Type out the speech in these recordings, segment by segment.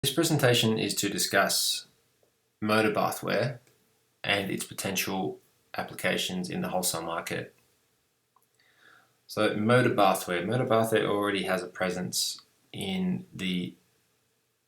This presentation is to discuss Moda bathware and its potential applications in the wholesale market. So Moda bathware already has a presence in the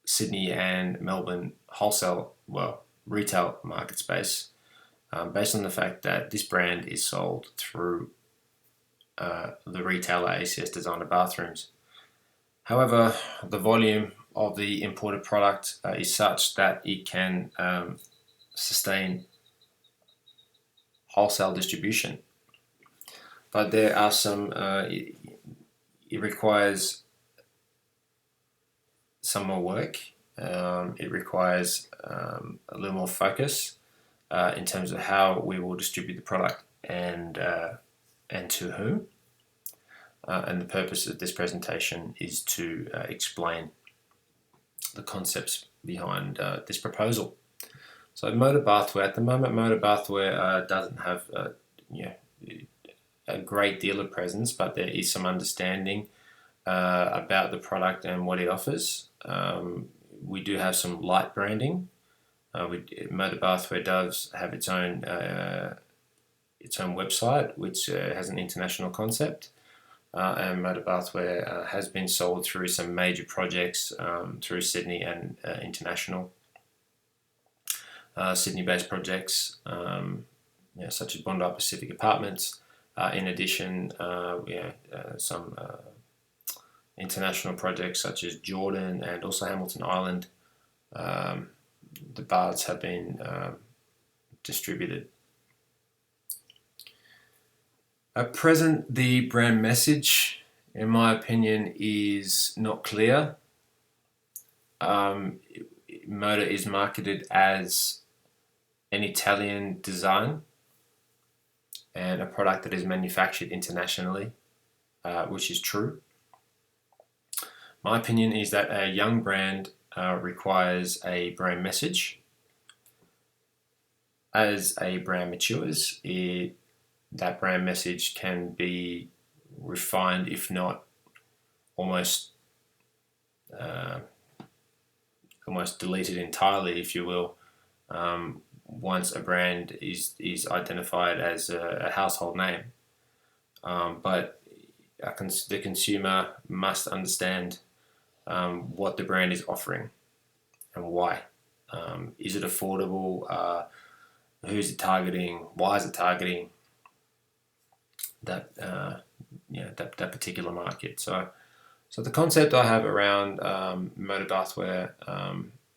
Sydney and Melbourne retail market space, based on the fact that this brand is sold through the retailer ACS Designer Bathrooms. However, the volume of the imported product is such that it can sustain wholesale distribution. But there are some, it requires some more work. It requires a little more focus in terms of how we will distribute the product and to whom. And the purpose of this presentation is to explain the concepts behind this proposal. So Moda bathware, at the moment Moda bathware doesn't have a great deal of presence, but there is some understanding about the product and what it offers. We do have some light branding. Moda bathware does have its own website, which has an international concept. And Moda bathware has been sold through some major projects through Sydney and international Sydney-based projects, such as Bondi Pacific Apartments. In addition, some international projects such as Jordan and also Hamilton Island. The baths have been distributed. At present, the brand message, in my opinion, is not clear. Moda is marketed as an Italian design and a product that is manufactured internationally, which is true. My opinion is that a young brand requires a brand message. As a brand matures, that brand message can be refined, if not almost deleted entirely, if you will, once a brand is identified as a household name. But the consumer must understand what the brand is offering and why. Is it affordable? Who's it targeting? Why is it targeting that particular market? So the concept I have around Moda bathware,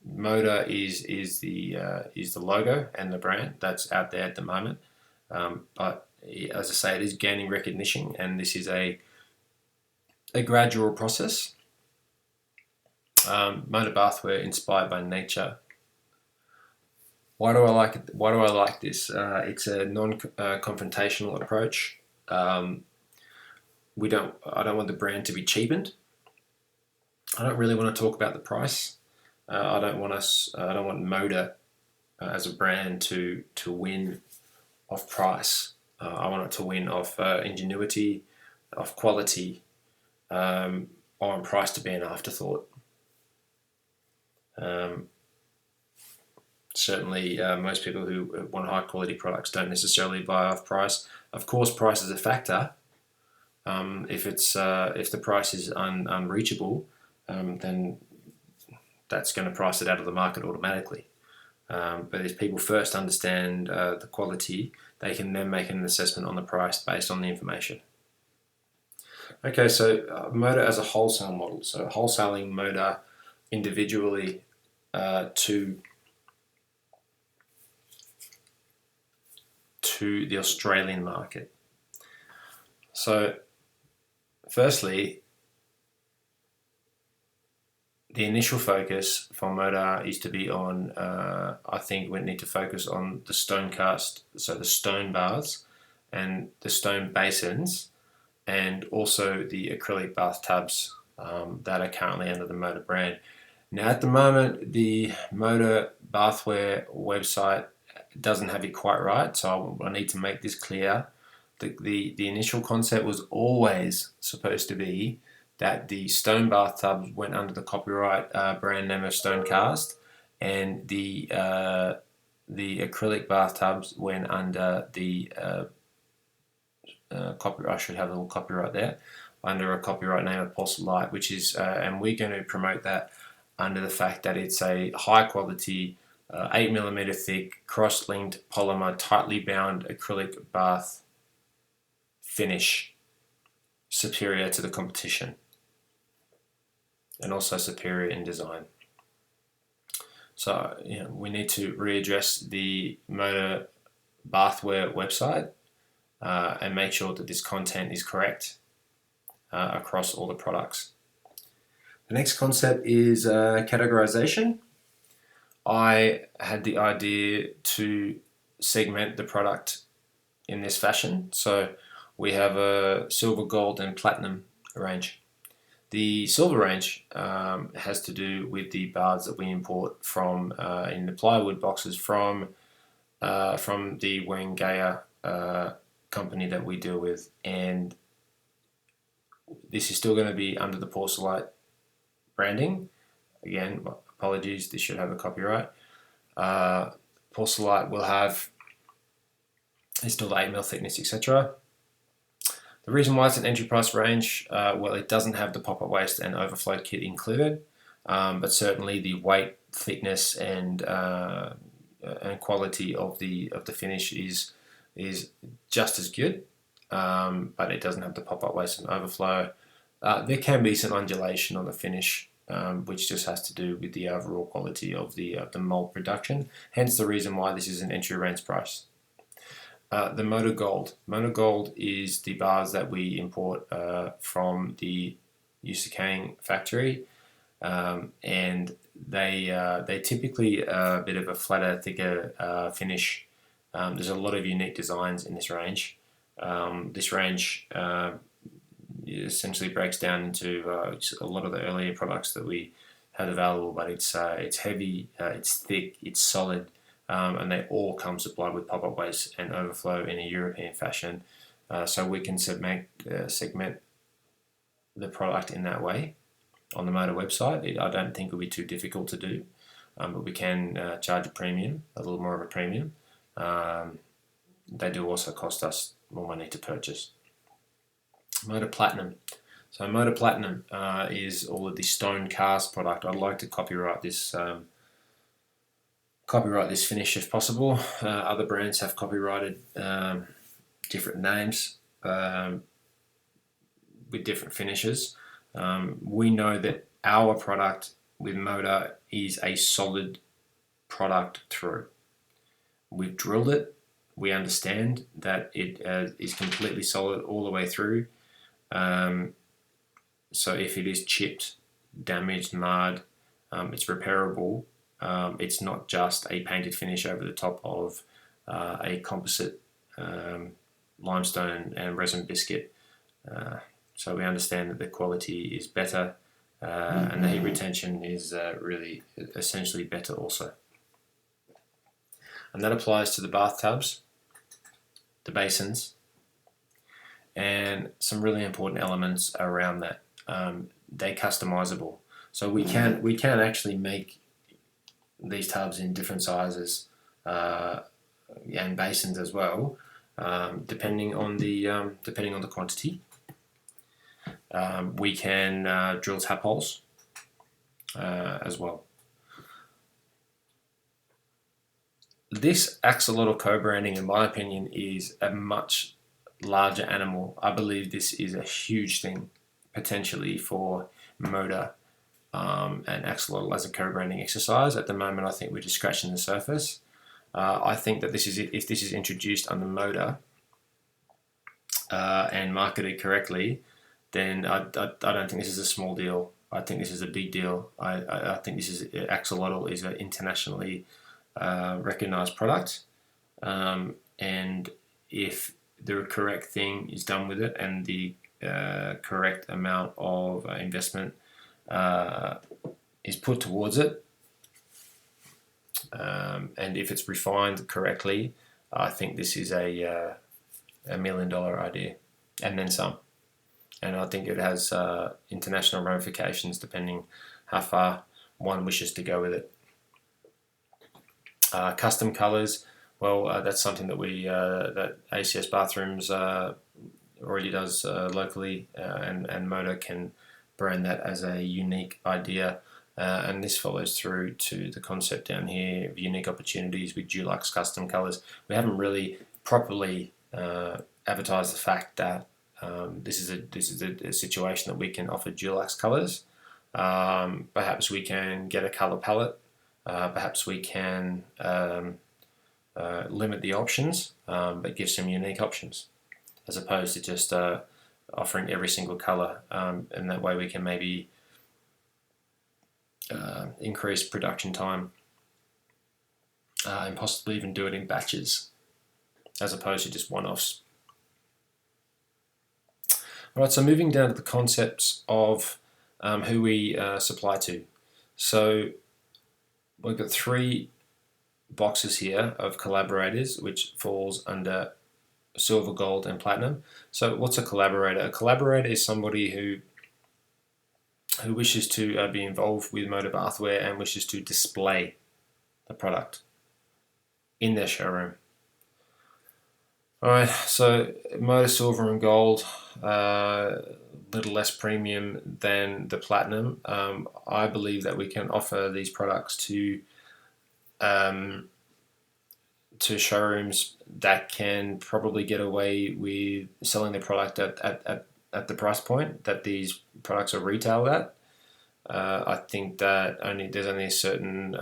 Moda is the logo and the brand that's out there at the moment. But as I say, it is gaining recognition, and this is a gradual process. Moda bathware inspired by nature. Why do I like it? Why do I like this? It's a non-confrontational approach. I don't want the brand to be cheapened. I don't really want to talk about the price. I don't want Moda as a brand to win off price. I want it to win off ingenuity, off quality. I want price to be an afterthought. Certainly, most people who want high quality products don't necessarily buy off price. Of course, price is a factor. If the price is unreachable, then that's going to price it out of the market automatically. But if people first understand the quality, they can then make an assessment on the price based on the information. Okay, so Moda as a wholesale model. So wholesaling Moda individually to the Australian market. So firstly, the initial focus for Moda is to be on, I think we need to focus on the stone cast, so the stone baths and the stone basins, and also the acrylic bathtubs that are currently under the Moda brand. Now at the moment, the Moda bathware website doesn't have it quite right, so I need to make this clear. The initial concept was always supposed to be that the stone bathtubs went under the copyright brand name of Stone Cast, and the acrylic bathtubs went under the copyright. I should have a little copyright there, under a copyright name of Porcelain, which is, and we're going to promote that under the fact that it's a high quality, 8mm thick, cross-linked polymer, tightly bound acrylic bath finish, superior to the competition, and also superior in design. So we need to readdress the Moda bathware website and make sure that this content is correct across all the products. The next concept is categorization. I had the idea to segment the product in this fashion. So we have a silver, gold, and platinum range. The silver range has to do with the baths that we import from in the plywood boxes from the Wangaya company that we deal with, and this is still going to be under the Porcelain branding. Again, apologies, this should have a copyright. Porcelain will have still the 8mm thickness, etc. The reason why it's an entry price range, well, it doesn't have the pop-up waist and overflow kit included, but certainly the weight, thickness, and quality of the finish is just as good, but it doesn't have the pop-up waist and overflow. There can be some undulation on the finish, which just has to do with the overall quality of the mold production. Hence the reason why this is an entry range price. The Moda Gold. Moda Gold is the bars that we import from the Usakang factory, and they typically a bit of a flatter, thicker finish. There's a lot of unique designs in this range. This range essentially breaks down into a lot of the earlier products that we had available, but it's heavy, it's thick, it's solid. And they all come supplied with pop-up waist and overflow in a European fashion, so we can segment the product in that way on the Moda website. I don't think it'll be too difficult to do, but we can charge a little more of a premium. They do also cost us more money to purchase. Moda Platinum. So Moda Platinum is all of the Stone Cast product. I'd like to copyright this finish if possible. Other brands have copyrighted different names with different finishes. We know that our product with Moda is a solid product through. We've drilled it. We understand that it is completely solid all the way through. So if it is chipped, damaged, marred, it's repairable. It's not just a painted finish over the top of a composite limestone and resin biscuit. So we understand that the quality is better, and the heat retention is really essentially better also. And that applies to the bathtubs, the basins, and some really important elements around that. They're customizable, so we can actually make these tubs in different sizes and basins as well, depending on the quantity. We can drill tap holes as well. This Axolotl co-branding, in my opinion, is a much larger animal. I believe this is a huge thing potentially for Moda and Axolotl as a co-branding exercise. At the moment, I think we're just scratching the surface. I think that if this is introduced under Moda and marketed correctly, then I don't think this is a small deal. I think this is a big deal. I think Axolotl is an internationally recognized product, and if the correct thing is done with it and the correct amount of investment is put towards it, and if it's refined correctly, I think this is a $1 million idea, and then some. and I think it has international ramifications depending how far one wishes to go with it. Custom colors, well, that's something that that ACS Bathrooms already does locally, and Moda can brand that as a unique idea. And this follows through to the concept down here of unique opportunities with Dulux custom colors. We haven't really properly advertised the fact that this is a situation that we can offer Dulux colors. Perhaps we can get a color palette. Perhaps we can limit the options, but give some unique options, as opposed to just offering every single color. And that way we can maybe increase production time and possibly even do it in batches, as opposed to just one-offs. All right, so moving down to the concepts of who we supply to. So we've got 3 boxes here of collaborators, which falls under silver, gold, and platinum. So what's a collaborator? A collaborator is somebody who wishes to be involved with Moda Bathware and wishes to display the product in their showroom. Alright, so Moda Silver and Gold, little less premium than the Platinum. I believe that we can offer these products to showrooms that can probably get away with selling the product at the price point that these products are retailed at. I think that there's only certain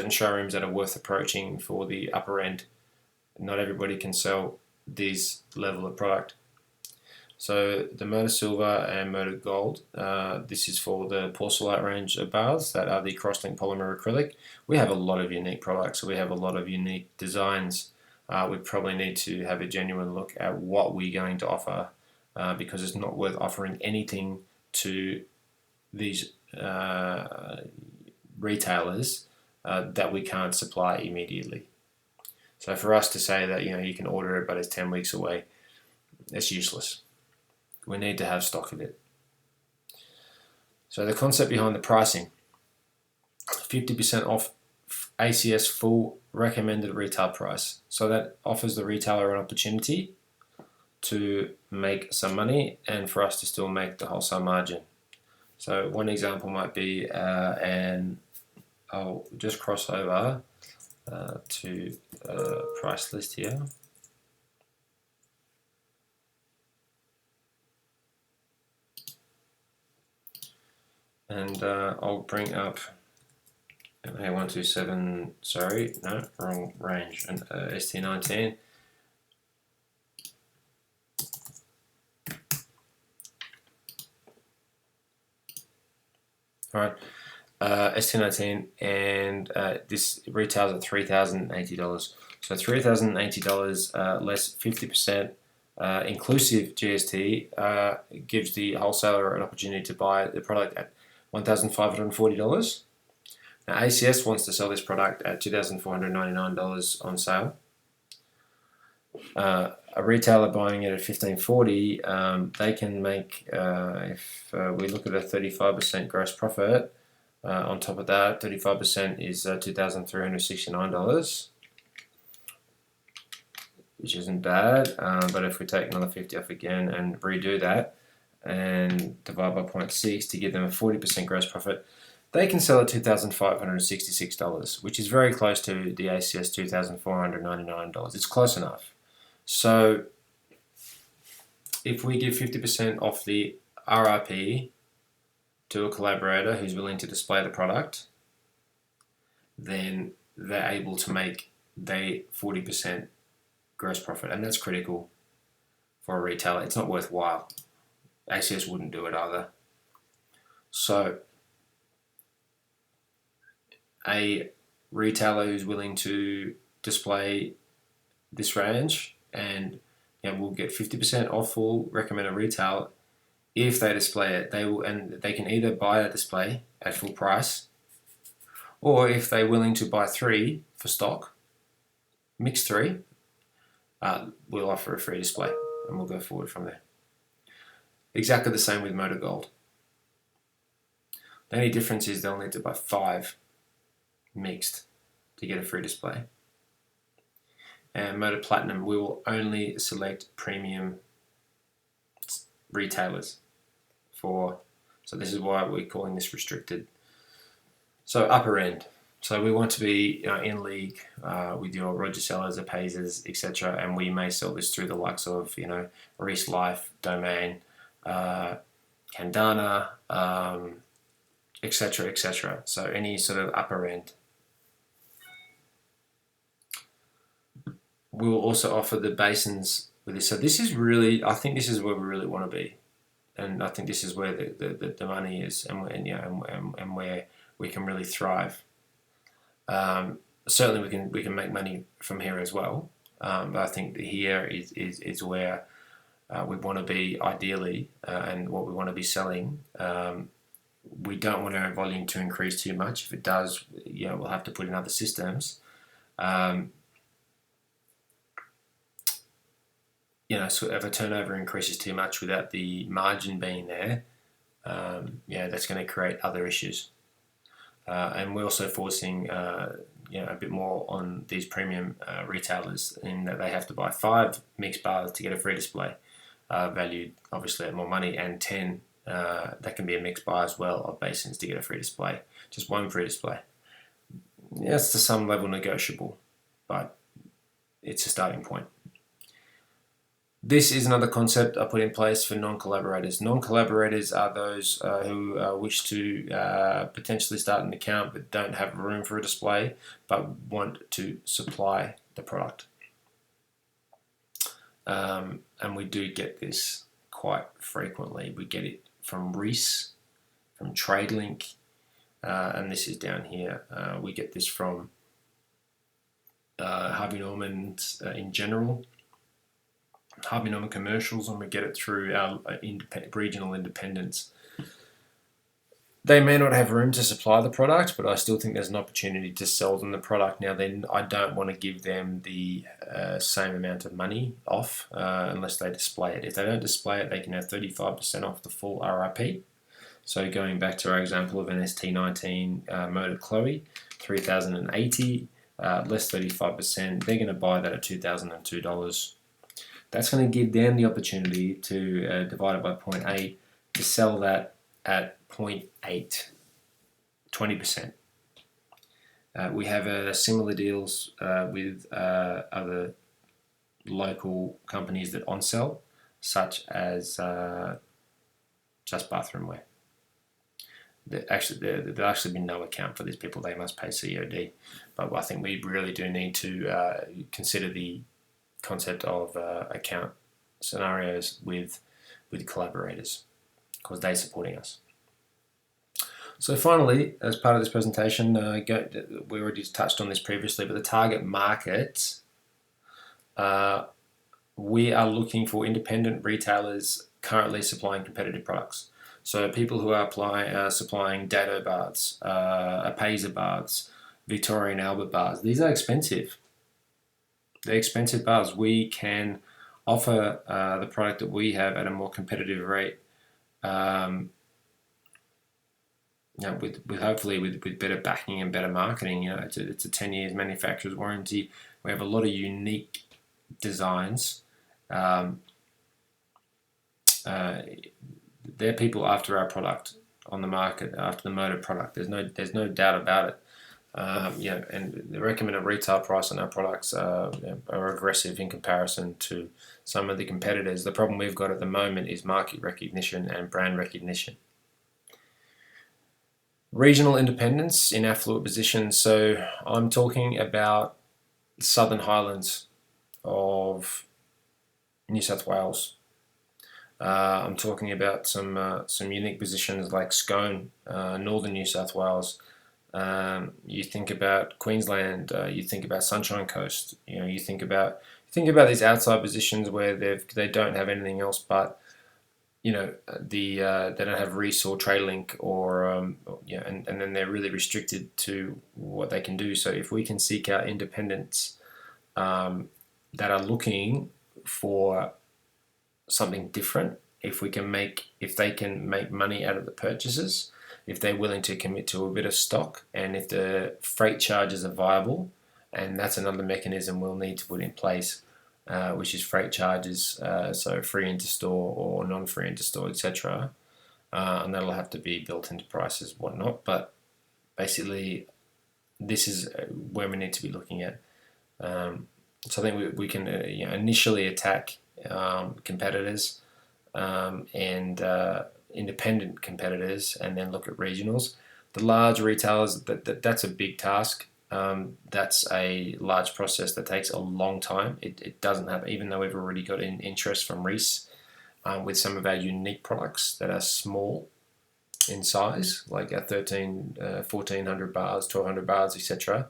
showrooms that are worth approaching for the upper end. Not everybody can sell this level of product. So the Moda Silver and Moda Gold, this is for the Porcelite range of baths that are the cross-linked polymer acrylic. We have a lot of unique products, so we have a lot of unique designs. We probably need to have a genuine look at what we're going to offer, because it's not worth offering anything to these retailers that we can't supply immediately. So for us to say that you can order it but it's 10 weeks away, it's useless. We need to have stock of it. So the concept behind the pricing, 50% off ACS full recommended retail price. So that offers the retailer an opportunity to make some money and for us to still make the wholesale margin. So one example might be, and I'll just cross over to price list here. And I'll bring up A127, sorry, no, wrong range, and ST19. All right, ST19, and this retails at $3,080. So $3,080 less 50%, inclusive GST, gives the wholesaler an opportunity to buy the product at $1,540. Now ACS wants to sell this product at $2,499 on sale. A retailer buying it at $1,540, they can make, if we look at a 35% gross profit, on top of that, 35% is $2,369, which isn't bad, but if we take another 50 off again and redo that and divide by 0.6 to give them a 40% gross profit, they can sell at $2,566, which is very close to the ACS $2,499. It's close enough. So if we give 50% off the RRP to a collaborator who's willing to display the product, then they're able to make their 40% gross profit, and that's critical for a retailer. It's not worthwhile. ACS wouldn't do it either. So a retailer who's willing to display this range and will get 50% off full recommended retail if they display it. They can either buy a display at full price, or if they're willing to buy 3 for stock, mix 3, we'll offer a free display and we'll go forward from there. Exactly the same with Moda Gold. The only difference is they'll need to buy 5 mixed to get a free display. And Moda Platinum, we will only select premium retailers for, so this is why we're calling this restricted. So upper end. So we want to be in league with your Roger Sellers, Apazers, etc. And we may sell this through the likes of Reese Life, Domain, Candana, etc., etc. So any sort of upper end. We will also offer the basins with this. So this is really, I think this is where we really want to be, and I think this is where the money is, and where we can really thrive. Certainly, we can make money from here as well, but I think here is where we want to be ideally, and what we want to be selling. We don't want our volume to increase too much. If it does, we'll have to put in other systems. So if a turnover increases too much without the margin being there, that's going to create other issues. And we're also forcing, a bit more on these premium retailers in that they have to buy 5 mixed bars to get a free display, valued obviously at more money, and 10 that can be a mixed bar as well of Basins to get a free display. Just 1 free display. It's to some level negotiable, but it's a starting point. This is another concept I put in place for non-collaborators. Non-collaborators are those who wish to potentially start an account but don't have room for a display but want to supply the product. And we do get this quite frequently. We get it from Reese, from TradeLink, and this is down here. We get this from Harvey Norman in general. Harvey Norman commercials, and we get it through our regional independents. They may not have room to supply the product, but I still think there's an opportunity to sell them the product. Now, then I don't want to give them the same amount of money off unless they display it. If they don't display it, they can have 35% off the full RRP. So going back to our example of an ST19 Moda Chloe, 3,080, less 35%, they're going to buy that at $2,002. That's going to give them the opportunity to divide it by 0.8 to sell that at 0.8, 20%. We have similar deals with other local companies that on-sell, such as Just Bathroom Wear. There'll actually be no account for these people. They must pay COD. But I think we really do need to consider the concept of account scenarios with collaborators, because they're supporting us. So finally, as part of this presentation, we already touched on this previously, but the target market, we are looking for independent retailers currently supplying competitive products. So people who are supplying Dado baths, Apaza baths, Victorian Albert bars. These are expensive. They're expensive bars. We can offer the product that we have at a more competitive rate, with hopefully with better backing and better marketing. It's a 10 years manufacturer's warranty. We have a lot of unique designs. There are people after our product on the market, after the Moda product. There's no doubt about it. And the recommended retail price on our products are aggressive in comparison to some of the competitors. The problem we've got at the moment is market recognition and brand recognition. Regional independence in affluent positions. So I'm talking about the Southern Highlands of New South Wales. I'm talking about some unique positions like Scone, Northern New South Wales. You think about Queensland, you think about Sunshine Coast, you think about these outside positions where they don't have anything else but they don't have Reese or TradeLink or and then they're really restricted to what they can do. So if we can seek out independents that are looking for something different, if they can make money out of the purchases, if they're willing to commit to a bit of stock, and if the freight charges are viable, and that's another mechanism we'll need to put in place, which is freight charges, so free into store or non-free into store, etc. And that'll have to be built into prices, whatnot. But basically, this is where we need to be looking at. So I think we can initially attack competitors and independent competitors, and then look at regionals. The large retailers, that's a big task. That's a large process that takes a long time. It doesn't have, even though we've already got interest from Reese with some of our unique products that are small in size, like our 1400 bars, 1200 bars, etc.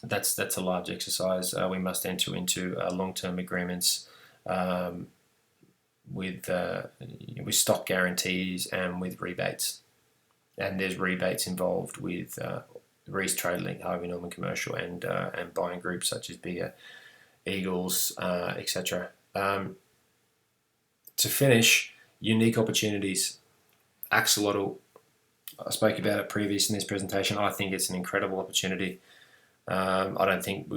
That's a large exercise. We must enter into long-term agreements with stock guarantees and with rebates. And there's rebates involved with Reese TradeLink, Harvey Norman Commercial, and buying groups such as Bigger, Eagles, etc. To finish, unique opportunities. Axolotl, I spoke about it previous in this presentation. I think it's an incredible opportunity. I don't think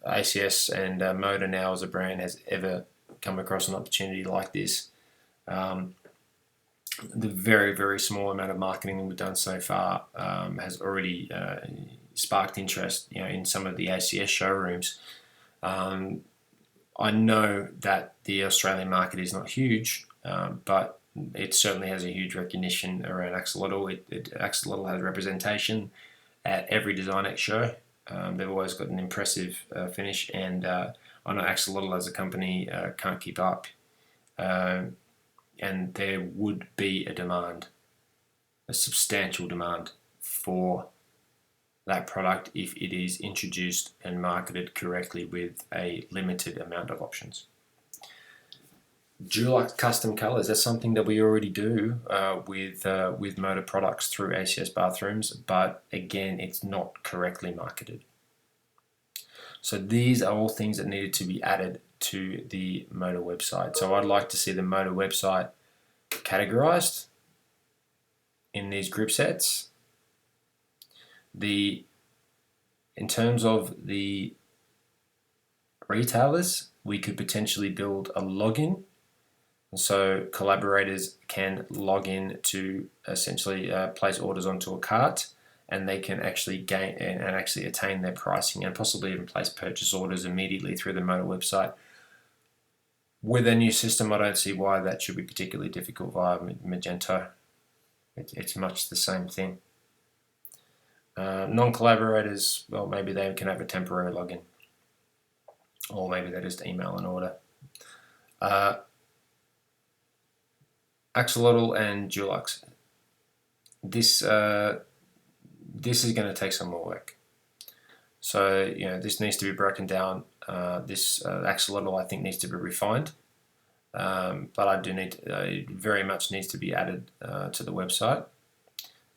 ACS and Moda now as a brand has ever come across an opportunity like this. The very, very small amount of marketing that we've done so far has already sparked interest, in some of the ACS showrooms. I know that the Australian market is not huge, but it certainly has a huge recognition around Axolotl. Axolotl has representation at every Design X show. They've always got an impressive finish, and I know Axolotl as a company can't keep up. And there would be a substantial demand for that product if it is introduced and marketed correctly with a limited amount of options. Dulux custom colors, that's something that we already do with Moda products through ACS bathrooms, but again, it's not correctly marketed. So these are all things that needed to be added to the Moda website. So I'd like to see the Moda website categorized in these group sets. In terms of the retailers, we could potentially build a login, so collaborators can log in to essentially place orders onto a cart, and they can actually gain and actually attain their pricing, and possibly even place purchase orders immediately through the Moda website. With a new system, I don't see why that should be particularly difficult via Magento. It's much the same thing. Non-collaborators, well, maybe they can have a temporary login, or maybe they just email an order. Axolotl and Dulux. This is going to take some more work. So this needs to be broken down. This Axolotl, I think, needs to be refined, but I do need very much needs to be added to the website,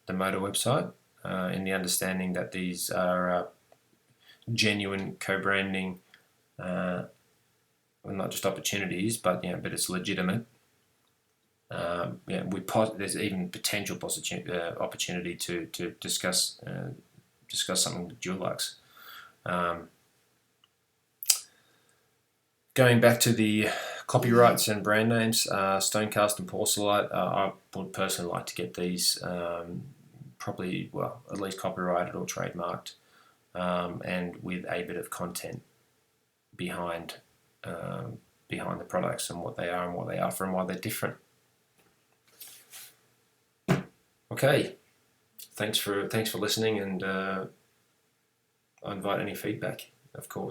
the Moda website, in the understanding that these are genuine co-branding, well, not just opportunities, but but it's legitimate. There's even potential opportunity to discuss something with Dulux. Going back to the copyrights and brand names, Stonecast and Porcelain, I would personally like to get these probably, well, at least copyrighted or trademarked, and with a bit of content behind the products and what they are and what they offer and why they're different. Okay, thanks for listening, and I invite any feedback, of course.